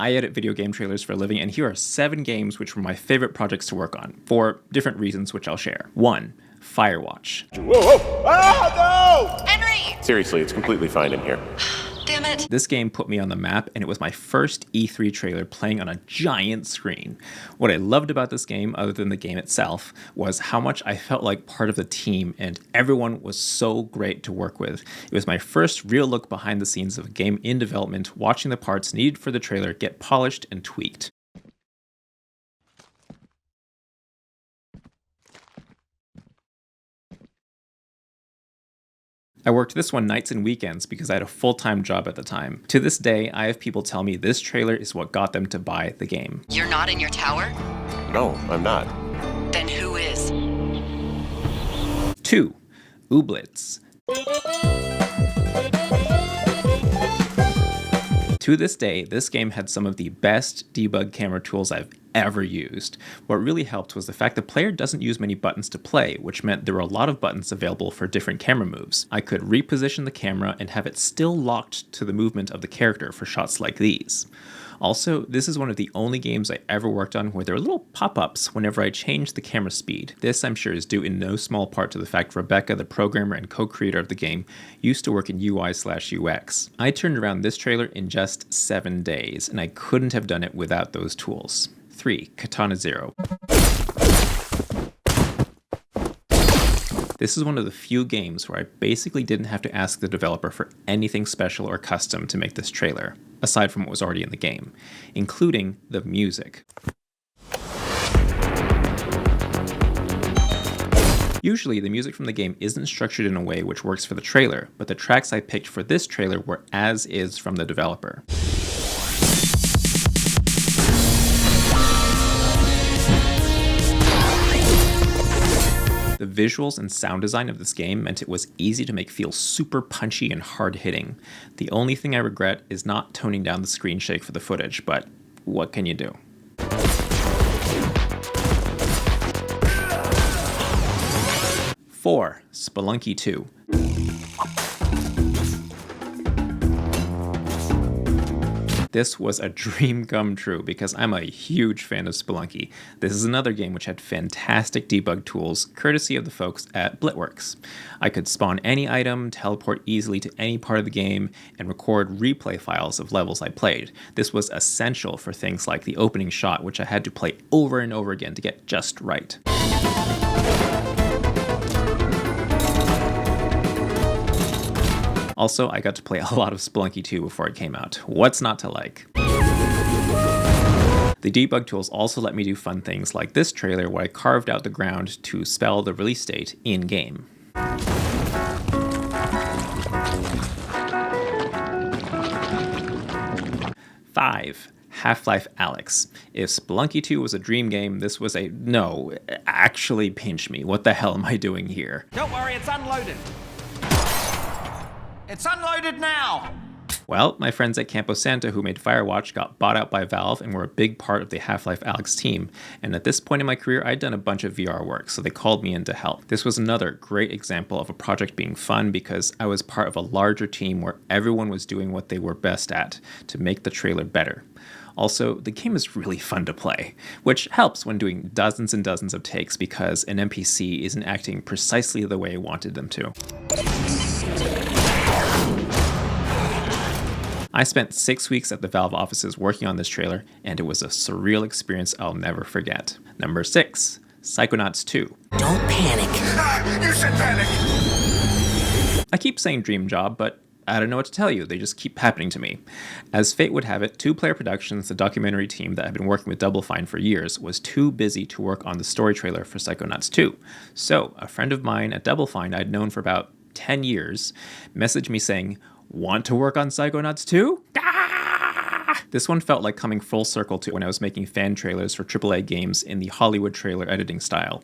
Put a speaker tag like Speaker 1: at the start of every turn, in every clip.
Speaker 1: I edit video game trailers for a living, and here are 7 games which were my favorite projects to work on, for different reasons which I'll share. 1. Firewatch.
Speaker 2: Whoa, whoa! Ah, no!
Speaker 3: Henry!
Speaker 2: Seriously, it's completely fine in here.
Speaker 3: Damn it.
Speaker 1: This game put me on the map, and it was my first E3 trailer playing on a giant screen. What I loved about this game, other than the game itself, was how much I felt like part of the team, and everyone was so great to work with. It was my first real look behind the scenes of a game in development, watching the parts needed for the trailer get polished and tweaked. I worked this one nights and weekends because I had a full-time job at the time. To this day, I have people tell me this trailer is what got them to buy the game.
Speaker 3: You're not in your tower?
Speaker 2: No, I'm not.
Speaker 3: Then who is?
Speaker 1: 2. Ooblets. To this day, this game had some of the best debug camera tools I've ever used. What really helped was the fact the player doesn't use many buttons to play, which meant there were a lot of buttons available for different camera moves. I could reposition the camera and have it still locked to the movement of the character for shots like these. Also, this is one of the only games I ever worked on where there were little pop-ups whenever I changed the camera speed. This, I'm sure, is due in no small part to the fact Rebecca, the programmer and co-creator of the game, used to work in UI/UX. I turned around this trailer in just 7 days, and I couldn't have done it without those tools. 3. Katana ZERO. This is one of the few games where I basically didn't have to ask the developer for anything special or custom to make this trailer, aside from what was already in the game, including the music. Usually, the music from the game isn't structured in a way which works for the trailer, but the tracks I picked for this trailer were as is from the developer. The visuals and sound design of this game meant it was easy to make feel super punchy and hard-hitting. The only thing I regret is not toning down the screen shake for the footage, but what can you do? 4. Spelunky 2. This was a dream come true because I'm a huge fan of Spelunky. This is another game which had fantastic debug tools, courtesy of the folks at Blitworks. I could spawn any item, teleport easily to any part of the game, and record replay files of levels I played. This was essential for things like the opening shot, which I had to play over and over again to get just right. Also, I got to play a lot of Spelunky 2 before it came out. What's not to like? The debug tools also let me do fun things like this trailer where I carved out the ground to spell the release date in-game. 5. Half-Life Alyx. If Spelunky 2 was a dream game, this was a no, actually pinch me. What the hell am I doing here?
Speaker 4: Don't worry, it's unloaded. It's unloaded now!
Speaker 1: Well, my friends at Campo Santo who made Firewatch got bought out by Valve and were a big part of the Half-Life Alyx team, and at this point in my career I'd done a bunch of VR work, so they called me in to help. This was another great example of a project being fun because I was part of a larger team where everyone was doing what they were best at to make the trailer better. Also, the game is really fun to play, which helps when doing dozens and dozens of takes because an NPC isn't acting precisely the way I wanted them to. I spent 6 weeks at the Valve offices working on this trailer, and it was a surreal experience I'll never forget. Number 6. Psychonauts 2.
Speaker 3: Don't panic.
Speaker 2: You should panic!
Speaker 1: I keep saying dream job, but I don't know what to tell you, they just keep happening to me. As fate would have it, 2 Player Productions, the documentary team that had been working with Double Fine for years, was too busy to work on the story trailer for Psychonauts 2. So, a friend of mine at Double Fine I'd known for about 10 years messaged me saying, "Want to work on Psychonauts 2? Ah! This one felt like coming full circle to when I was making fan trailers for AAA games in the Hollywood trailer editing style.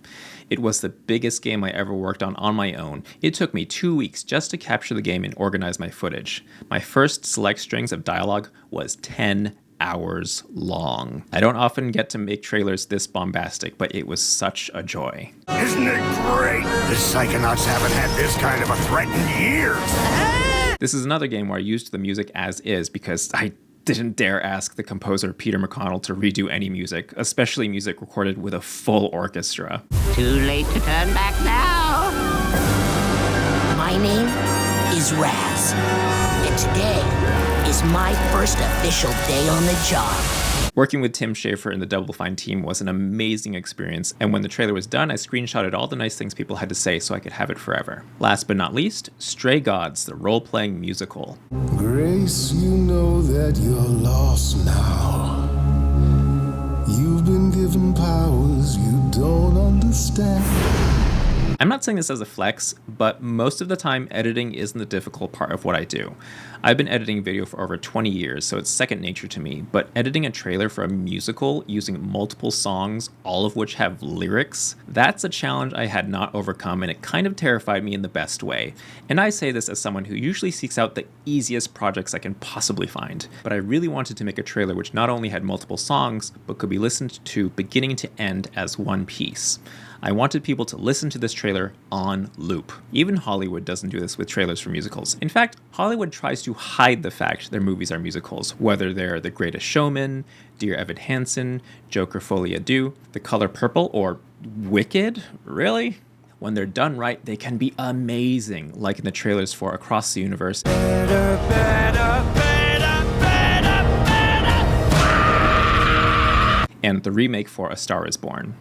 Speaker 1: It was the biggest game I ever worked on my own. It took me 2 weeks just to capture the game and organize my footage. My first select strings of dialogue was 10 hours long. I don't often get to make trailers this bombastic, but it was such a joy.
Speaker 2: Isn't it great? The Psychonauts haven't had this kind of a threat in years.
Speaker 1: This is another game where I used the music as is because I didn't dare ask the composer Peter McConnell to redo any music, especially music recorded with a full orchestra.
Speaker 5: Too late to turn back now.
Speaker 3: My name is Raz, and today is my first official day on the job.
Speaker 1: Working with Tim Schafer and the Double Fine team was an amazing experience, and when the trailer was done, I screenshotted all the nice things people had to say so I could have it forever. Last but not least, Stray Gods, the role-playing musical.
Speaker 6: Grace, you know that you're lost now. You've been given powers you don't understand.
Speaker 1: I'm not saying this as a flex, but most of the time editing isn't the difficult part of what I do. I've been editing video for over 20 years, so it's second nature to me, but editing a trailer for a musical using multiple songs, all of which have lyrics, that's a challenge I had not overcome, and it kind of terrified me in the best way. And I say this as someone who usually seeks out the easiest projects I can possibly find. But I really wanted to make a trailer which not only had multiple songs, but could be listened to beginning to end as one piece. I wanted people to listen to this trailer on loop. Even Hollywood doesn't do this with trailers for musicals. In fact, Hollywood tries to hide the fact their movies are musicals, whether they're The Greatest Showman, Dear Evan Hansen, Joker Folie à Deux, The Color Purple, or Wicked? Really? When they're done right, they can be amazing, like in the trailers for Across the Universe and the remake for A Star is Born.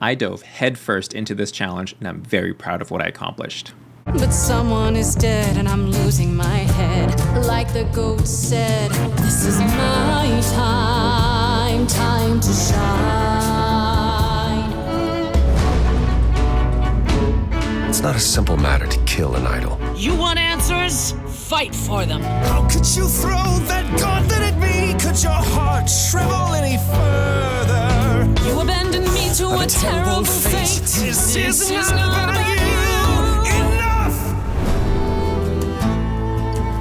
Speaker 1: I dove headfirst into this challenge, and I'm very proud of what I accomplished.
Speaker 7: But someone is dead and I'm losing my head. Like the goat said, this is my time, time to shine.
Speaker 8: It's not a simple matter to kill an idol.
Speaker 9: You want answers? Fight for them.
Speaker 6: How could you throw that gauntlet at me? Could your heart shrivel any further?
Speaker 7: You abandoned me to a terrible fate.
Speaker 6: This is not about you. Enough!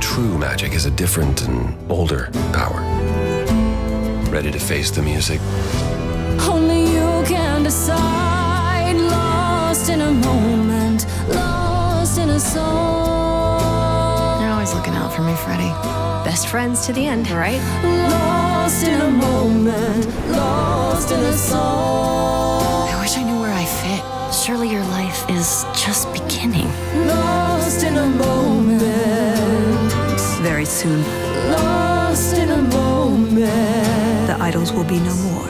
Speaker 8: True magic is a different and older power. Ready to face the music?
Speaker 7: Only you can decide. Lost in a moment, lost in a song.
Speaker 10: You're always looking out for me, Freddy. Best friends to the end, right?
Speaker 7: Lost in a moment, lost in a song.
Speaker 10: I wish I knew where I fit. Surely your life is just beginning.
Speaker 7: Lost in a moment.
Speaker 10: Very soon,
Speaker 7: Lost in a moment.
Speaker 10: the idols will be no more.